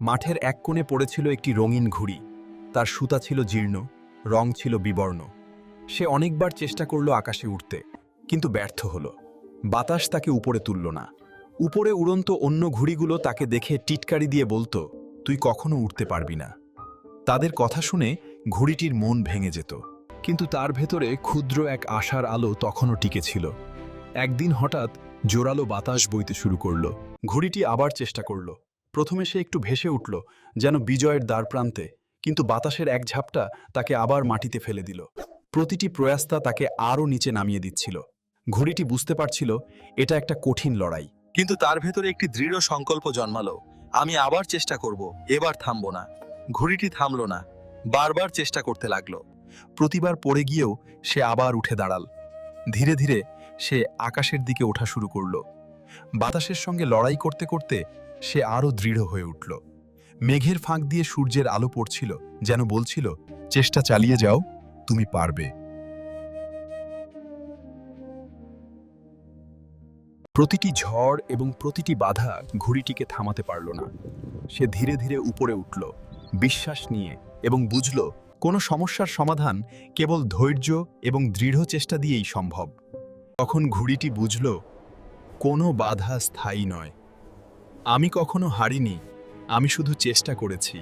মাঠের এক কোণে পড়েছিল একটি রঙিন ঘুড়ি। তার সুতা ছিল জীর্ণ, রং ছিল বিবর্ণ। সে অনেকবার চেষ্টা করল আকাশে উঠতে, কিন্তু ব্যর্থ হল। বাতাস তাকে উপরে তুলল না। উপরে উড়ন্ত অন্য ঘুড়িগুলো তাকে দেখে টিটকারি দিয়ে বলতো, তুই কখনো উঠতে পারবি না। তাদের কথা শুনে ঘুড়িটির মন ভেঙে যেত, কিন্তু তার ভেতরে ক্ষুদ্র এক আশার আলো তখনও টিকে ছিল। একদিন হঠাৎ জোরালো বাতাস বইতে শুরু করল। ঘুড়িটি আবার চেষ্টা করল। প্রথমে সে একটু ভেসে উঠল, যেন বিজয়ের দ্বারপ্রান্তে, কিন্তু বাতাসের এক ঝাপটা তাকে আবার মাটিতে ফেলে দিল। প্রতিটি প্রয়াসটা তাকে আরও নিচে নামিয়ে দিচ্ছিল। ঘুড়িটি বুঝতে পারছিল এটা একটা কঠিন লড়াই, কিন্তু তার ভেতরে একটি দৃঢ় সংকল্প জন্মালো, আমি আবার চেষ্টা করব, এবার থামব না। ঘুড়িটি থামল না, বারবার চেষ্টা করতে লাগলো। প্রতিবার পড়ে গিয়েও সে আবার উঠে দাঁড়াল। ধীরে ধীরে সে আকাশের দিকে ওঠা শুরু করল। বাতাসের সঙ্গে লড়াই করতে করতে সে আরও দৃঢ় হয়ে উঠল। মেঘের ফাঁক দিয়ে সূর্যের আলো পড়ছিল, যেন বলছিল, চেষ্টা চালিয়ে যাও, তুমি পারবে। প্রতিটি ঝড় এবং প্রতিটি বাধা ঘুড়িটিকে থামাতে পারল না। সে ধীরে ধীরে উপরে উঠল, বিশ্বাস নিয়ে, এবং বুঝল কোনো সমস্যার সমাধান কেবল ধৈর্য এবং দৃঢ় চেষ্টা দিয়েই সম্ভব। তখন ঘুড়িটি বুঝল, কোনো বাধা স্থায়ী নয়। আমি কখনো হারিনি, আমি শুধু চেষ্টা করেছি।